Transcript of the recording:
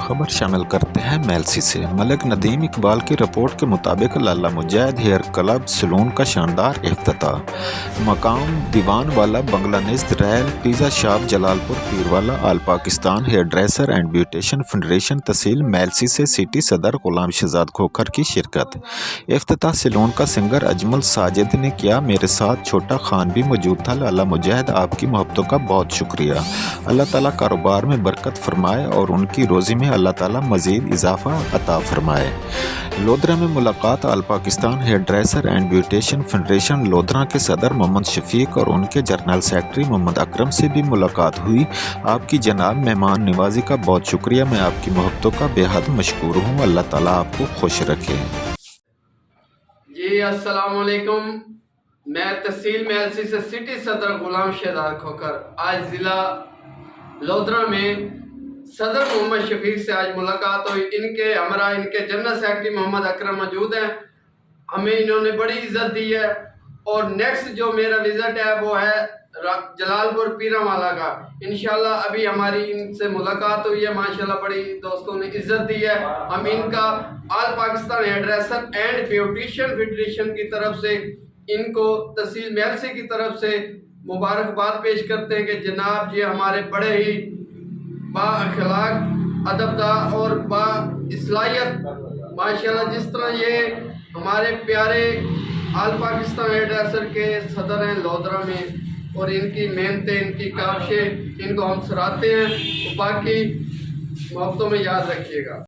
खबर शामिल करते हैं मेलसी से। मलिक नदीम इकबाल की रिपोर्ट के मुताबिक Lala Mujahid hair club salon का शानदार इफ्तिताह। मकाम दीवान वाला बंगलानेश रैल pizza shop Jalalpur Pirwala all Pakistan hair dresser and beautician federation तहसील मेलसी से सिटी सदर गुलाम शहजाद खोखर की शिरकत। इफ्तिताह सलून का सिंगर अजमल साजिद ने किया। मेरे साथ छोटा खान भी मौजूद था। लाला मुजाहिद, आपकी मोहब्बतों का बहुत शुक्रिया। अल्लाह ताला कारोबार में बरकत फरमाए और उनकी रोज़ी में अल्लाह ताला मज़ीद इजाफ़ा अता फरमाए। लोधरा में मुलाकात। All Pakistan hair dresser and beautician federation Lodhra के सदर मोहम्मद शफीक और उनके जनरल सेक्रेटरी मोहम्मद अकरम से भी मुलाकात हुई। आपकी जनाब मेहमान नवाजी का बहुत शुक्रिया। मैं आपकी मोहब्बतों का बेहद मशकूर हूँ। अल्लाह ताला आपको खुश रखे। जी अस्सलाम वालेकुम। मैं तहसील मेलसी से सिटी सदर गुलाम शहजाद खोखर आज ज़िला लोधरा में सदर मोहम्मद शफीक से आज मुलाकात हुई। इनके हमरा इनके जनरल सेक्रेटरी मोहम्मद अकरम मौजूद हैं। हमें इन्होंने बड़ी इज्जत दी है और नेक्स्ट जो मेरा विजिट है वो है जलालपुर पीरावाला का। इंशाल्लाह अभी हमारी इनसे मुलाकात हुई है। माशाल्लाह बड़ी दोस्तों ने इज्जत दी है। हम इनका all Pakistan hair dresser and beautician federation की तरफ से इनको तहसील मेलसी की तरफ से मुबारकबाद पेश करते हैं कि जनाब जी हमारे बड़े ही बाअखलाक अदबदार और बाइस्लाहियत माशाल्लाह जिस तरह ये हमारे प्यारे आल पाकिस्तान हेयर ड्रेसर के सदर हैं लोधरा में और इनकी मेहनतें इनकी काविशें इनको हम सराहते हैं। बाकी मोहब्बतों में याद रखिएगा।